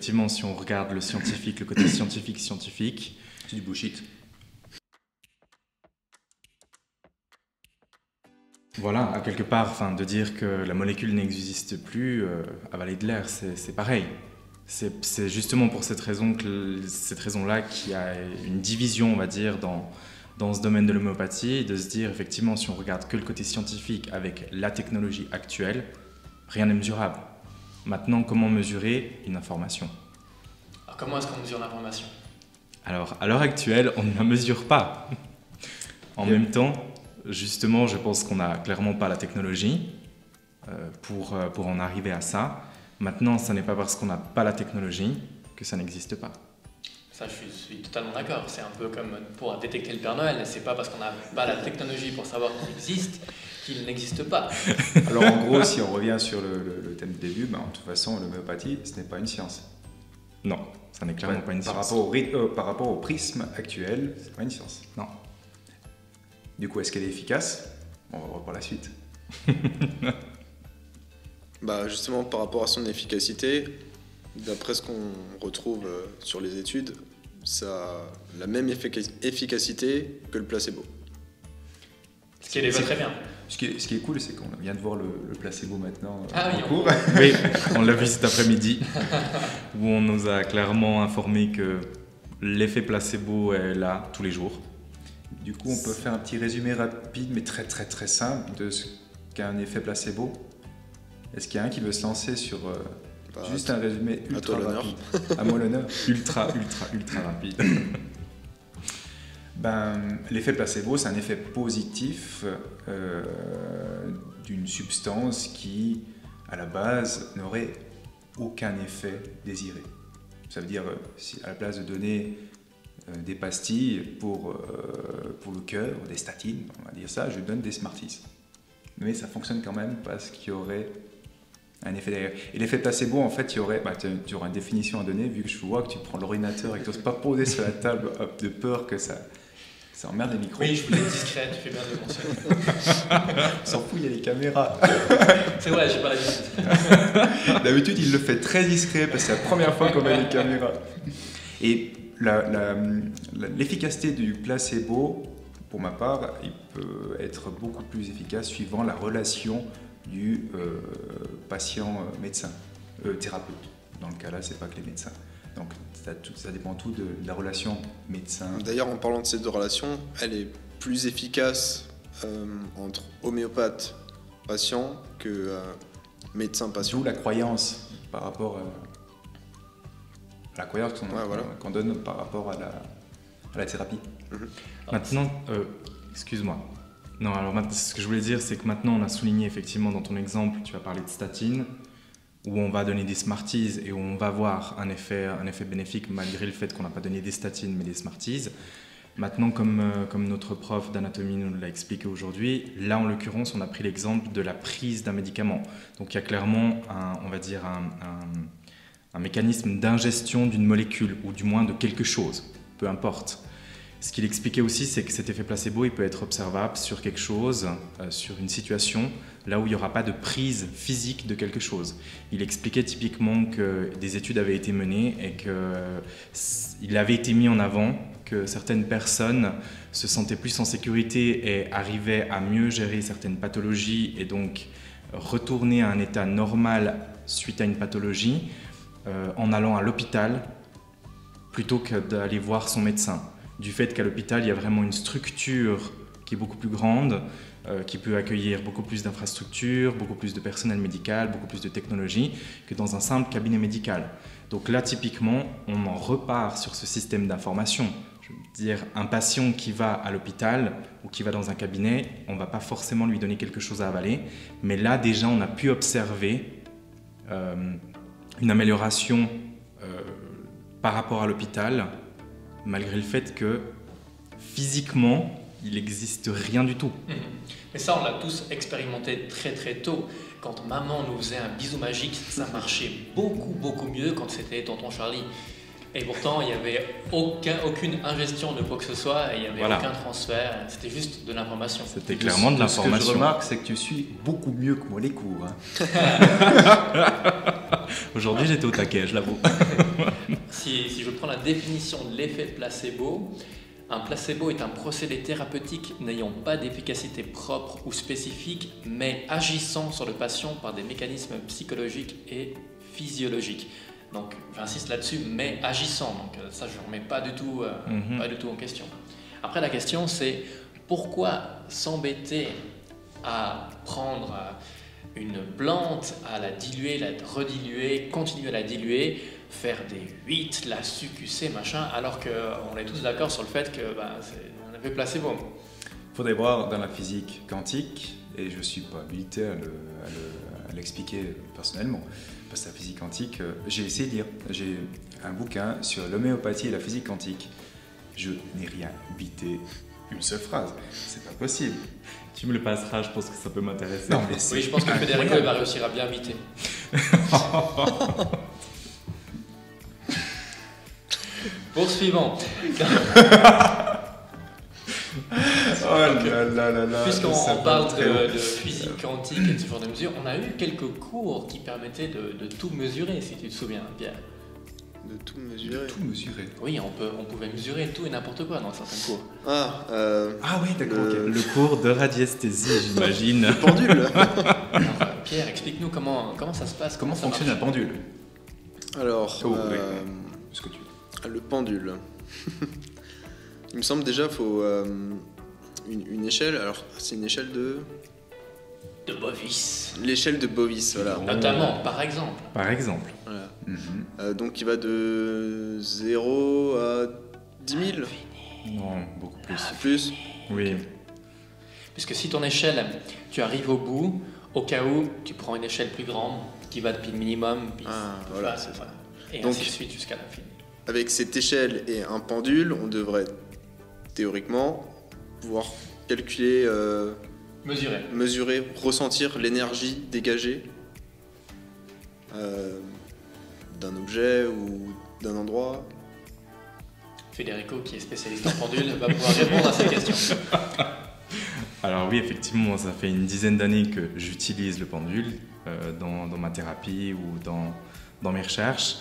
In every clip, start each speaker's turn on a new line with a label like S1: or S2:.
S1: effectivement, si on regarde le scientifique, le côté scientifique,
S2: C'est du bullshit.
S1: voilà, à quelque part, enfin, de dire que la molécule n'existe plus, avaler de l'air, c'est pareil. C'est justement pour cette raison-là qu'il y a une division, on va dire, dans ce domaine de l'homéopathie, de se dire, effectivement, si on regarde que le côté scientifique avec la technologie actuelle, rien n'est mesurable. Maintenant, comment mesurer une information?
S3: Alors, comment est-ce qu'on mesure l'information?
S1: Alors, à l'heure actuelle, on ne la mesure pas. En même temps, justement, je pense qu'on n'a clairement pas la technologie pour en arriver à ça. Maintenant, ce n'est pas parce qu'on n'a pas la technologie que ça n'existe pas.
S3: Ça, je suis totalement d'accord. C'est un peu comme pour détecter le Père Noël. C'est pas parce qu'on n'a pas la technologie pour savoir qu'il existe qu'il n'existe pas.
S2: Alors en gros, si on revient sur le thème du début, ben, de toute façon, l'homéopathie, ce n'est pas une science.
S1: Non, ça n'est clairement pas une
S2: Par
S1: science.
S2: par rapport au prisme actuel, c'est pas une science.
S1: Non.
S2: Du coup, est-ce qu'elle est efficace? On va voir par la suite.
S4: Bah justement, par rapport à son efficacité, d'après ce qu'on retrouve sur les études, ça a la même efficacité que le placebo.
S3: Ce qui est déjà très bien.
S2: Ce qui est cool, c'est qu'on vient de voir le placebo maintenant
S3: Ah oui,
S2: en cours.
S1: Oui, on l'a vu cet après-midi, où on nous a clairement informé que l'effet placebo est là tous les jours.
S2: Du coup, on peut faire un petit résumé rapide, mais très très très simple, de ce qu'est un effet placebo. Est-ce qu'il y a un qui veut se lancer sur juste un résumé
S4: à toi
S2: ultra
S4: l'honneur.
S2: rapide? À moi l'honneur.
S1: Ultra rapide.
S2: L'effet placebo, c'est un effet positif d'une substance qui, à la base, n'aurait aucun effet désiré. Ça veut dire, si à la place de donner des pastilles pour le cœur, des statines, on va dire ça, je donne des Smarties. Mais ça fonctionne quand même parce qu'il y aurait un effet derrière. Et l'effet placebo, en fait, tu auras une définition à donner, vu que je vois que tu prends l'ordinateur et que tu n'oses pas poser sur la table de peur que ça emmerde les micros.
S3: Oui, je voulais être discret, tu fais bien de le mentionner.
S2: On s'en fout, il y a les caméras.
S3: C'est vrai, j'ai pas l'habitude.
S2: D'habitude, il le fait très discret parce que c'est la première fois qu'on met les caméras. Et l'efficacité du placebo, pour ma part, il peut être beaucoup plus efficace suivant la relation du patient-médecin, thérapeute. Dans le cas là, c'est pas que les médecins. Donc ça dépend tout de la relation médecin.
S4: D'ailleurs, en parlant de ces deux relations, elle est plus efficace entre homéopathe patient que médecin-patient.
S2: D'où la croyance par rapport à la croyance qu'on donne par rapport à la thérapie.
S1: Maintenant, excuse-moi. Non, alors ce que je voulais dire, c'est que maintenant on a souligné effectivement dans ton exemple, tu as parlé de statine, où on va donner des Smarties et où on va voir un effet bénéfique malgré le fait qu'on n'a pas donné des statines mais des Smarties. Maintenant, comme notre prof d'anatomie nous l'a expliqué aujourd'hui, là en l'occurrence on a pris l'exemple de la prise d'un médicament. Donc il y a clairement un mécanisme d'ingestion d'une molécule ou du moins de quelque chose, peu importe. Ce qu'il expliquait aussi, c'est que cet effet placebo, il peut être observable sur quelque chose, sur une situation, là où il n'y aura pas de prise physique de quelque chose. Il expliquait typiquement que des études avaient été menées et qu'il avait été mis en avant que certaines personnes se sentaient plus en sécurité et arrivaient à mieux gérer certaines pathologies et donc retourner à un état normal suite à une pathologie en allant à l'hôpital plutôt que d'aller voir son médecin. Du fait qu'à l'hôpital, il y a vraiment une structure qui est beaucoup plus grande, qui peut accueillir beaucoup plus d'infrastructures, beaucoup plus de personnel médical, beaucoup plus de technologie que dans un simple cabinet médical. Donc là, typiquement, on en repart sur ce système d'information. Je veux dire, un patient qui va à l'hôpital ou qui va dans un cabinet, on ne va pas forcément lui donner quelque chose à avaler, mais là, déjà, on a pu observer une amélioration par rapport à l'hôpital, malgré le fait que physiquement, il n'existe rien du tout.
S3: Mais ça, on l'a tous expérimenté très très tôt. Quand maman nous faisait un bisou magique, ça marchait beaucoup mieux quand c'était tonton Charlie. Et pourtant, il n'y avait aucune ingestion de quoi que ce soit, et il n'y avait aucun transfert, c'était juste de l'information.
S1: C'était clairement de l'information.
S2: Ce que je remarque, c'est que tu suis beaucoup mieux que moi les cours. Hein.
S1: Aujourd'hui, j'étais au taquet, je l'avoue.
S3: Si je prends la définition de l'effet placebo, un placebo est un procédé thérapeutique n'ayant pas d'efficacité propre ou spécifique, mais agissant sur le patient par des mécanismes psychologiques et physiologiques. Donc, j'insiste là-dessus, mais agissant. Donc, ça, je ne remets pas du tout en question. Après, la question, c'est pourquoi s'embêter à prendre une plante, à la diluer, la rediluer, continuer à la diluer, faire des 8, la succuser, machin, alors qu'on est tous d'accord sur le fait que c'est un effet placebo.
S2: Il faudrait voir dans la physique quantique, et je ne suis pas habilité à l'expliquer personnellement, parce que la physique quantique, j'ai essayé de lire, j'ai un bouquin sur l'homéopathie et la physique quantique. Je n'ai rien bité une seule phrase, c'est pas possible.
S1: Tu me le passeras, je pense que ça peut m'intéresser.
S2: Non, mais
S3: oui, je pense que Federico va réussir à bien viter. Poursuivant. Puisqu'on parle de physique quantique et de ce genre de mesures, on a eu quelques cours qui permettaient de tout mesurer, si tu te souviens, Pierre.
S4: De tout mesurer.
S2: Tout mesurer.
S3: Oui, on pouvait mesurer tout et n'importe quoi dans certains cours.
S2: Ah oui, d'accord.
S1: Le cours de radiesthésie, j'imagine.
S4: Le pendule.
S3: Alors, Pierre, explique-nous comment ça se passe.
S2: Comment
S3: ça
S2: fonctionne
S3: marche.
S2: un pendule?
S4: Alors,
S2: Oui. Ce que tu veux.
S4: le pendule. Il me semble déjà qu'il faut une échelle. Alors, c'est une échelle de
S3: Bovis.
S4: L'échelle de Bovis, voilà.
S3: Notamment, par exemple.
S1: Par exemple.
S4: Voilà. Donc, qui va de 0 à 10 000.
S1: Non, beaucoup plus.
S4: Plus.
S1: Oui.
S3: Puisque si ton échelle, tu arrives au bout, au cas où, tu prends une échelle plus grande qui va depuis le minimum, puis
S4: voilà, c'est ça.
S3: Et
S4: Donc,
S3: ainsi de suite jusqu'à l'infini.
S4: Avec cette échelle et un pendule, on devrait théoriquement pouvoir calculer, mesurer, ressentir l'énergie dégagée d'un objet ou d'un endroit.
S3: Federico, qui est spécialiste en pendule, va pouvoir répondre à ces questions.
S1: Alors oui, effectivement, ça fait une dizaine d'années que j'utilise le pendule dans ma thérapie ou dans mes recherches.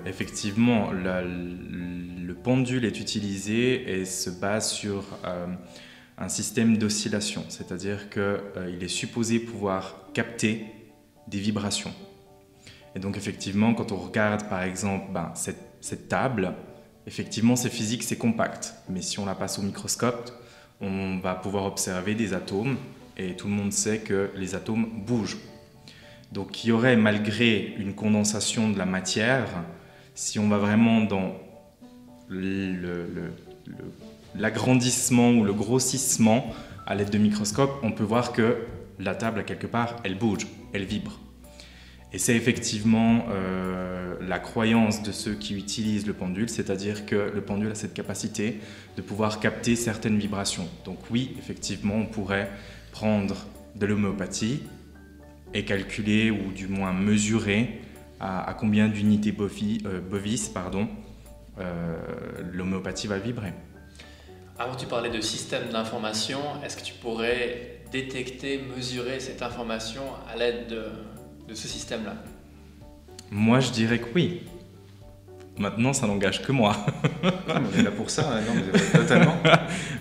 S1: Effectivement, le pendule est utilisé et se base sur un système d'oscillation, c'est-à-dire qu'il est supposé pouvoir capter des vibrations. Et donc effectivement, quand on regarde par exemple cette table, effectivement c'est physique, c'est compact, mais si on la passe au microscope, on va pouvoir observer des atomes et tout le monde sait que les atomes bougent. Donc il y aurait, malgré une condensation de la matière, si on va vraiment dans l'agrandissement ou le grossissement à l'aide de microscope, on peut voir que la table, à quelque part, elle bouge, elle vibre. Et c'est effectivement la croyance de ceux qui utilisent le pendule, c'est-à-dire que le pendule a cette capacité de pouvoir capter certaines vibrations. Donc oui, effectivement, on pourrait prendre de l'homéopathie et calculer, ou du moins mesurer, à combien d'unités bovis l'homéopathie va vibrer.
S3: Avant, tu parlais de système d'information. Est-ce que tu pourrais détecter, mesurer cette information à l'aide de ce système-là?
S1: Moi, je dirais que oui. Maintenant, ça n'engage que moi.
S2: On est là pour ça, non, mais totalement.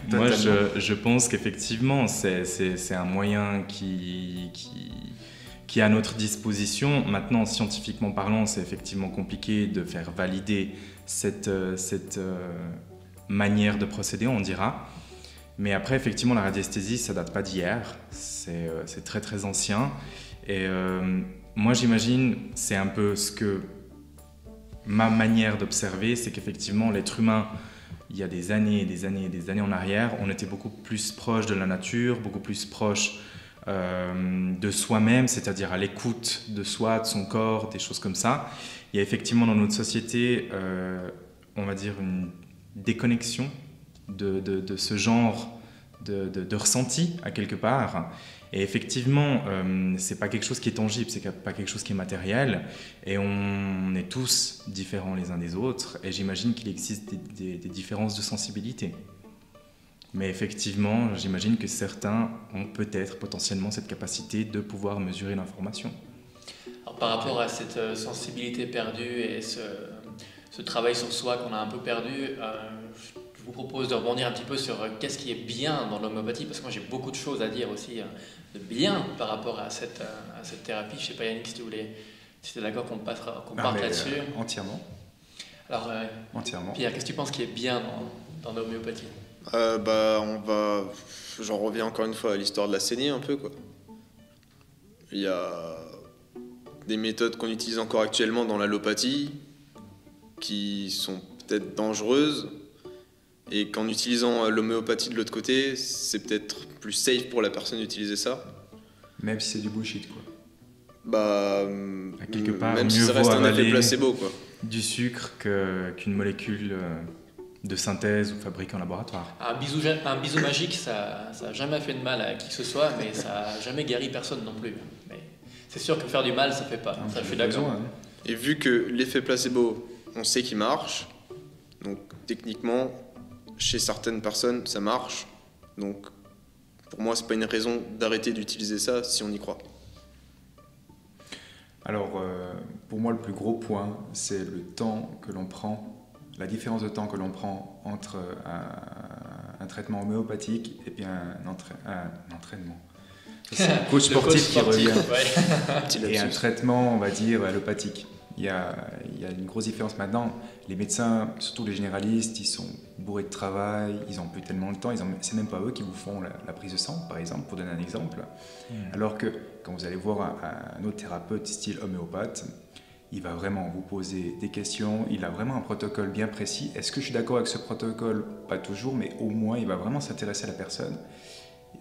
S1: Moi, je pense qu'effectivement, c'est un moyen qui est à notre disposition. Maintenant, scientifiquement parlant, c'est effectivement compliqué de faire valider cette manière de procéder, on dira. Mais après, effectivement, la radiesthésie, ça date pas d'hier. C'est très, très ancien. Et moi, j'imagine, c'est un peu ce que ma manière d'observer, c'est qu'effectivement, l'être humain, il y a des années et des années et des années en arrière, on était beaucoup plus proche de la nature, beaucoup plus proche de soi-même, c'est-à-dire à l'écoute de soi, de son corps, des choses comme ça. Il y a effectivement dans notre société, on va dire, une déconnexion de ce genre de ressenti à quelque part. Et effectivement, c'est pas quelque chose qui est tangible, c'est pas quelque chose qui est matériel, et on est tous différents les uns des autres, et j'imagine qu'il existe des différences de sensibilité. Mais effectivement, j'imagine que certains ont peut-être potentiellement cette capacité de pouvoir mesurer l'information.
S3: Alors, par rapport à cette sensibilité perdue et ce travail sur soi qu'on a un peu perdu, je vous propose de rebondir un petit peu sur qu'est-ce qui est bien dans l'homéopathie, parce que moi j'ai beaucoup de choses à dire aussi de bien par rapport à cette thérapie. Je ne sais pas Yannick si tu es d'accord qu'on parte là-dessus.
S2: Entièrement.
S3: Alors,
S2: Entièrement.
S3: Pierre, qu'est-ce que tu penses qui est bien dans l'homéopathie?
S4: J'en reviens encore une fois à l'histoire de la saignée un peu, quoi. Il y a des méthodes qu'on utilise encore actuellement dans l'allopathie qui sont peut-être dangereuses et qu'en utilisant l'homéopathie de l'autre côté, c'est peut-être plus safe pour la personne d'utiliser ça.
S2: Même si c'est du bullshit, quoi.
S1: Quelque part,
S4: même si
S1: mieux
S4: ça reste
S1: vaut
S4: un effet
S1: avaler
S4: placebo, quoi.
S1: du sucre qu'une molécule de synthèse ou fabriquée en laboratoire.
S3: Un bisou magique, ça n'a jamais fait de mal à qui que ce soit, mais ça n'a jamais guéri personne non plus. Mais c'est sûr que faire du mal, ça ne fait pas. Ça, je suis d'accord.
S2: Hein.
S4: Et vu que l'effet placebo, on sait qu'il marche, donc techniquement, chez certaines personnes, ça marche. Donc, pour moi, c'est pas une raison d'arrêter d'utiliser ça si on y croit.
S2: Alors, pour moi, le plus gros point, c'est le temps que l'on prend, la différence de temps que l'on prend entre un traitement homéopathique et puis un entraînement. C'est un coach sportif qui revient.
S3: Ouais.
S2: Et un traitement, on va dire, allopathique. Il y a une grosse différence maintenant. Les médecins, surtout les généralistes, ils sont bourrés de travail, ils n'ont plus tellement le temps. C'est même pas eux qui vous font la prise de sang, par exemple, pour donner un exemple. Alors que quand vous allez voir un autre thérapeute style homéopathe, il va vraiment vous poser des questions. Il a vraiment un protocole bien précis. Est-ce que je suis d'accord avec ce protocole? Pas toujours, mais au moins, il va vraiment s'intéresser à la personne.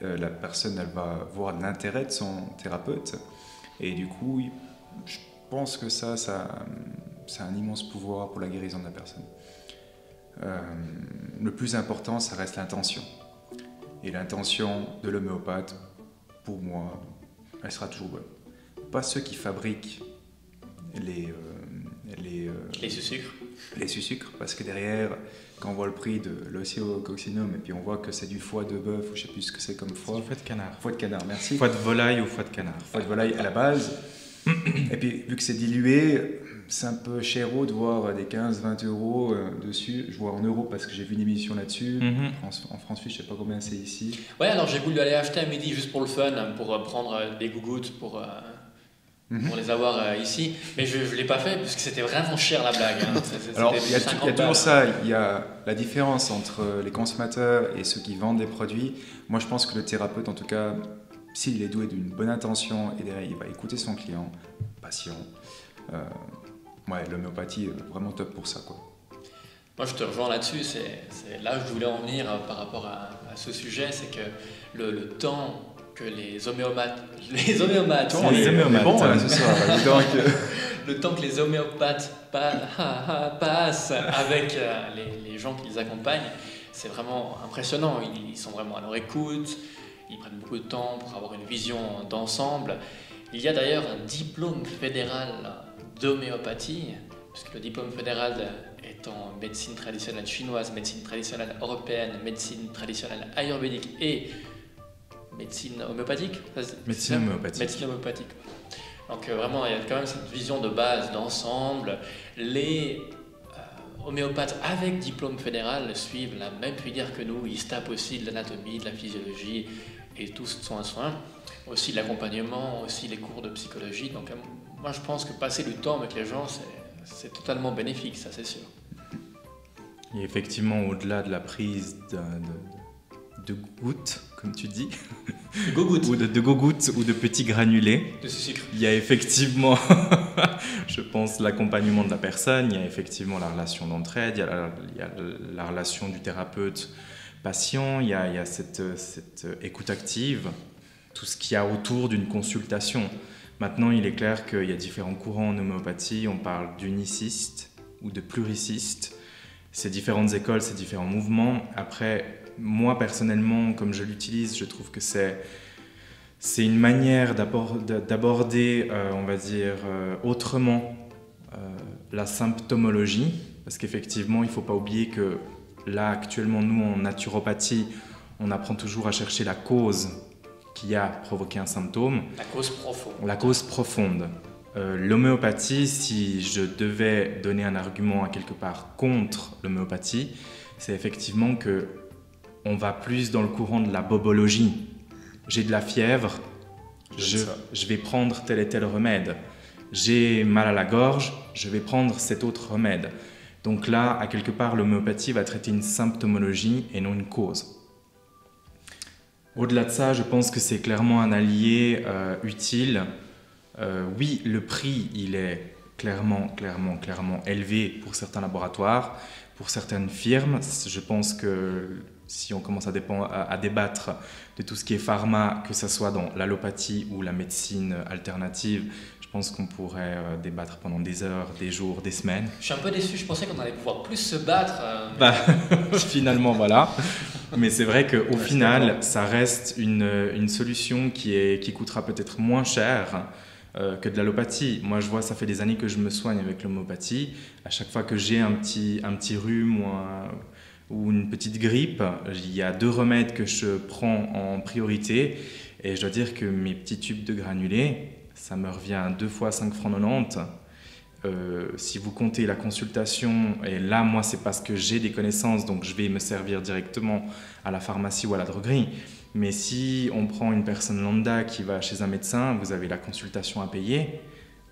S2: La personne, elle va voir l'intérêt de son thérapeute. Et du coup, je pense que ça a un immense pouvoir pour la guérison de la personne. Le plus important, ça reste l'intention. Et l'intention de l'homéopathe, pour moi, elle sera toujours bonne. Pas ceux qui fabriquent les sucres, parce que derrière, quand on voit le prix de l'océococcinum et puis on voit que c'est du foie de bœuf ou je ne sais plus ce que c'est comme foie.
S1: Du foie de canard.
S2: Foie de canard, merci.
S1: Foie de volaille ou foie de canard.
S2: Foie de volaille à la base. Et puis, vu que c'est dilué, c'est un peu chéro de voir des 15-20 euros dessus. Je vois en euros parce que j'ai vu une émission là-dessus. En France, je ne sais pas combien c'est ici.
S3: Ouais, alors j'ai voulu aller acheter à midi juste pour le fun, pour prendre des gougouttes, pour les avoir ici. Mais je ne l'ai pas fait parce que c'était vraiment cher la blague. Hein.
S2: Alors, il y a toujours ça. Il y a la différence entre les consommateurs et ceux qui vendent des produits. Moi, je pense que le thérapeute, en tout cas, s'il est doué d'une bonne intention et derrière il va écouter son client, patient, l'homéopathie est vraiment top pour ça, quoi.
S3: Moi je te rejoins là-dessus, c'est là où je voulais en venir par rapport à ce sujet, c'est que le temps que les homéopathes passent avec les gens qui les accompagnent, c'est vraiment impressionnant. Ils sont vraiment à leur écoute. Ils prennent beaucoup de temps pour avoir une vision d'ensemble. Il y a d'ailleurs un diplôme fédéral d'homéopathie, puisque le diplôme fédéral est en médecine traditionnelle chinoise, médecine traditionnelle européenne, médecine traditionnelle ayurvédique et médecine homéopathique.
S1: Médecine homéopathique.
S3: Médecine homéopathique. Donc vraiment, il y a quand même cette vision de base, d'ensemble. Les homéopathes avec diplôme fédéral suivent la même filière que nous. Ils se tapent aussi de l'anatomie, de la physiologie et tout soin, aussi l'accompagnement, aussi les cours de psychologie. Donc moi je pense que passer du temps avec les gens, c'est totalement bénéfique, ça c'est sûr.
S1: Et effectivement, au-delà de la prise de gouttes, comme tu dis, de gogouttes ou de petits granulés,
S3: de sucre.
S1: Il y a effectivement, je pense, l'accompagnement de la personne, il y a effectivement la relation d'entraide, il y a la relation du thérapeute-patient, il y a cette écoute active, tout ce qu'il y a autour d'une consultation. Maintenant, il est clair qu'il y a différents courants en homéopathie, on parle d'uniciste ou de pluriciste, c'est différentes écoles, c'est différents mouvements. Après, moi personnellement, comme je l'utilise, je trouve que c'est une manière d'aborder, on va dire, autrement la symptomologie, parce qu'effectivement, il ne faut pas oublier que là, actuellement, nous, en naturopathie, on apprend toujours à chercher la cause qui a provoqué un symptôme.
S3: La cause profonde.
S1: La cause profonde. L'homéopathie, si je devais donner un argument à quelque part contre l'homéopathie, c'est effectivement que on va plus dans le courant de la bobologie. J'ai de la fièvre, je vais prendre tel et tel remède. J'ai mal à la gorge, je vais prendre cet autre remède. Donc là, à quelque part, l'homéopathie va traiter une symptomologie et non une cause. Au-delà de ça, je pense que c'est clairement un allié utile. Oui, le prix, il est clairement élevé pour certains laboratoires, pour certaines firmes. Je pense que si on commence à débattre de tout ce qui est pharma, que ce soit dans l'allopathie ou la médecine alternative, je pense qu'on pourrait débattre pendant des heures, des jours, des semaines.
S3: Je suis un peu déçu, je pensais qu'on allait pouvoir plus se battre.
S1: Finalement, voilà. Mais c'est vrai qu'au final, ça reste une solution qui coûtera peut-être moins cher que de l'allopathie. Moi, je vois, ça fait des années que je me soigne avec l'homéopathie. À chaque fois que j'ai un petit rhume ou une petite grippe, il y a 2 remèdes que je prends en priorité. Et je dois dire que mes petits tubes de granulés, ça me revient 2 fois 5 francs 90. Si vous comptez la consultation, et là, moi, c'est parce que j'ai des connaissances, donc je vais me servir directement à la pharmacie ou à la droguerie. Mais si on prend une personne lambda qui va chez un médecin, vous avez la consultation à payer,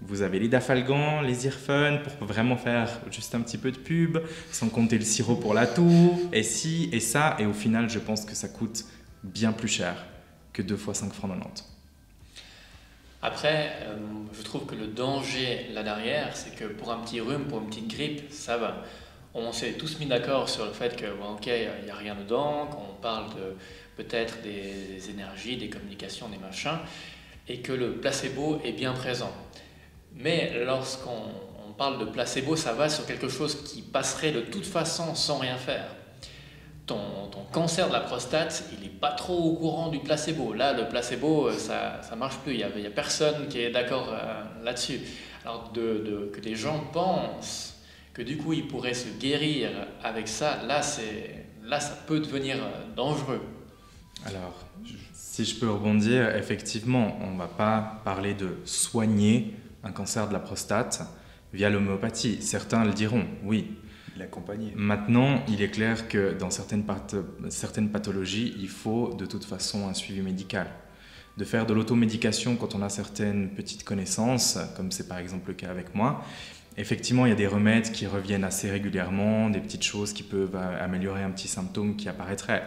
S1: vous avez les Dafalgan, les Earfun pour vraiment faire juste un petit peu de pub, sans compter le sirop pour la toux, et ci et ça, et au final, je pense que ça coûte bien plus cher que 2 fois 5 francs 90.
S3: Après, je trouve que le danger là derrière, c'est que pour un petit rhume, pour une petite grippe, ça va. On s'est tous mis d'accord sur le fait que, bon, ok, il n'y a rien dedans, qu'on parle de peut-être des énergies, des communications, des machins, et que le placebo est bien présent. Mais lorsqu'on parle de placebo, ça va sur quelque chose qui passerait de toute façon sans rien faire. Ton cancer de la prostate, il n'est pas trop au courant du placebo. Là, le placebo, ça ne marche plus. Il n'y a personne qui est d'accord là-dessus. Alors, que des gens pensent que du coup, ils pourraient se guérir avec ça, là, ça peut devenir dangereux.
S1: Alors, si je peux rebondir, effectivement, on ne va pas parler de soigner un cancer de la prostate via l'homéopathie. Certains le diront, oui.
S2: L'accompagner.
S1: Maintenant, il est clair que dans certaines pathologies, il faut de toute façon un suivi médical. De faire de l'automédication quand on a certaines petites connaissances, comme c'est par exemple le cas avec moi, effectivement, il y a des remèdes qui reviennent assez régulièrement, des petites choses qui peuvent améliorer un petit symptôme qui apparaîtrait.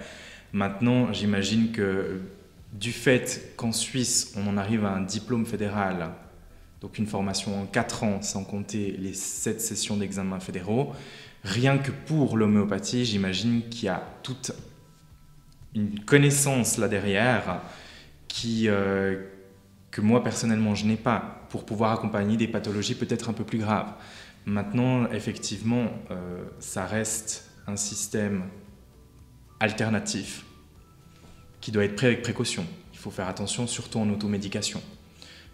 S1: Maintenant, j'imagine que du fait qu'en Suisse, on en arrive à un diplôme fédéral, donc une formation en 4 ans, sans compter les 7 sessions d'examens fédéraux, rien que pour l'homéopathie, j'imagine qu'il y a toute une connaissance là derrière que moi personnellement je n'ai pas pour pouvoir accompagner des pathologies peut-être un peu plus graves. Maintenant, effectivement, ça reste un système alternatif qui doit être pris avec précaution. Il faut faire attention, surtout en automédication.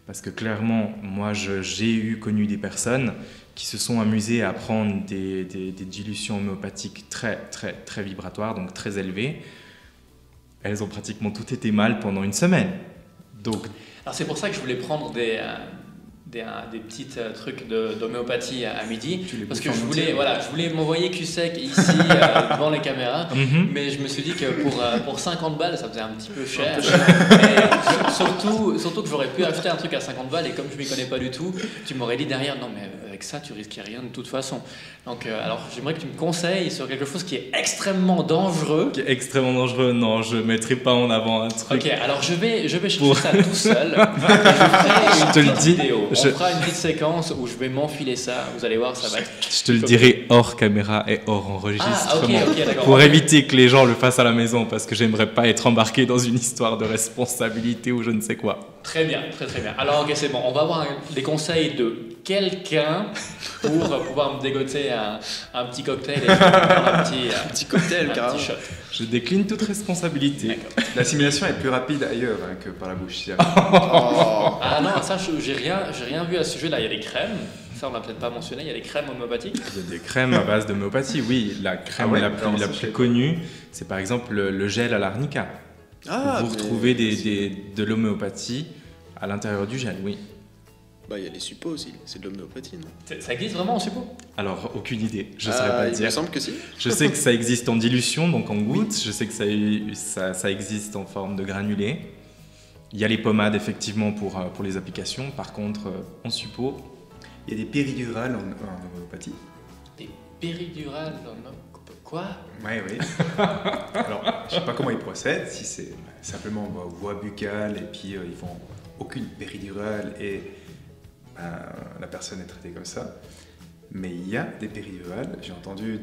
S1: Parce que clairement, moi, j'ai connu des personnes qui se sont amusées à prendre des dilutions homéopathiques très vibratoires, donc très élevées. Elles ont pratiquement toutes été mal pendant une semaine. Donc,
S3: alors c'est pour ça que je voulais prendre des petits trucs d'homéopathie à midi, parce que je voulais m'envoyer cul sec ici devant les caméras, mais je me suis dit que pour 50 balles ça faisait un petit peu cher, et surtout que j'aurais pu acheter un truc à 50 balles et comme je m'y connais pas du tout, tu m'aurais dit derrière non mais avec ça tu risquais rien de toute façon. Donc alors j'aimerais que tu me conseilles sur quelque chose qui est extrêmement dangereux.
S1: Qui est extrêmement dangereux, non, je mettrai pas en avant un truc.
S3: Ok, alors je vais chercher ça tout seul. Je te le dis. On fera une petite séquence où je vais m'enfiler ça. Vous allez voir, ça va être...
S1: Je te le dirai hors caméra et hors enregistrement.
S3: Ok, d'accord.
S1: Pour éviter que les gens le fassent à la maison, parce que j'aimerais pas être embarqué dans une histoire de responsabilité ou je ne sais quoi.
S3: Très bien, très bien. Alors ok, c'est bon. On va avoir des conseils de quelqu'un pour pouvoir me dégoter un petit cocktail et un petit cocktail, carrément. Petit shot.
S1: Je décline toute responsabilité.
S2: L'assimilation est plus rapide ailleurs que par la bouche.
S3: Ah non, ça, j'ai rien vu à ce sujet-là. Il y a des crèmes, ça on l'a peut-être pas mentionné, il y a des crèmes homéopathiques.
S1: Il y a des crèmes à base d'homéopathie, oui. La crème la plus connue, c'est par exemple le gel à l'arnica. Vous retrouvez de l'homéopathie à l'intérieur du gel, oui.
S4: Bah, il y a les suppos aussi, c'est de l'homéopathie, non?
S3: Ça existe vraiment en suppos?
S1: Alors, aucune idée, je ne saurais pas
S4: Il
S1: dire.
S4: me semble que si.
S1: Je sais que ça existe en dilution, donc en gouttes. Je sais que ça existe en forme de granulé. Il y a les pommades, effectivement, pour les applications. Par contre, en suppos,
S2: Il y a des péridurales en homéopathie.
S3: Des péridurales quoi?
S2: Oui, oui. Alors, je ne sais pas comment ils procèdent, si c'est simplement voie buccale et puis ils font aucune péridurale et la personne est traitée comme ça. Mais il y a des péridurales, j'ai entendu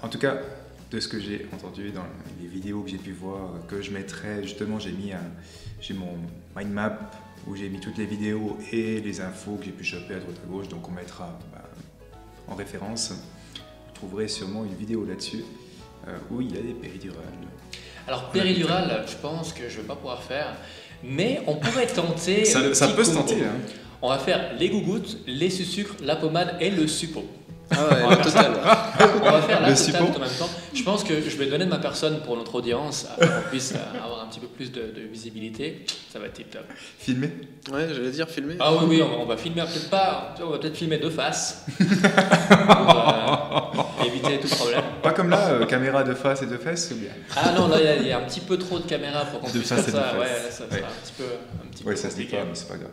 S2: en tout cas, de ce que j'ai entendu dans les vidéos que j'ai pu voir, que je mettrai, justement, j'ai mon mind map où j'ai mis toutes les vidéos et les infos que j'ai pu choper à droite à gauche, donc on mettra en référence. Vous trouverez sûrement une vidéo là-dessus où il y a des péridurales.
S3: Alors péridurale, je pense que je ne vais pas pouvoir faire, mais on pourrait tenter.
S2: Ça
S3: petit
S2: peut se
S3: combo.
S2: tenter. Hein.
S3: On va faire les gougouttes, les sucres, la pommade et le suppo.
S4: Ah ouais, la totale.
S3: On va faire la
S2: Le
S3: totale
S2: suppo.
S3: en même temps. Je pense que je vais donner de ma personne pour notre audience, afin qu'on puisse avoir un petit peu plus de visibilité. Ça va être tip top.
S2: Filmé.
S4: Ouais, j'allais dire filmer.
S3: Ah oui, oui, on va filmer, peut-être pas, on va peut-être filmer de face pour éviter tout problème.
S2: Pas comme là, caméra de face et de fesses, c'est bien.
S3: Ah non, là il y a un petit peu trop de caméras pour qu'on
S1: De
S3: puisse
S1: face
S3: faire
S1: et de
S3: ça.
S1: fesses.
S3: Ouais, là, ça
S2: Ouais.
S3: sera un petit peu
S2: Oui, ça se dit
S3: compliqué.
S2: pas, mais c'est pas grave.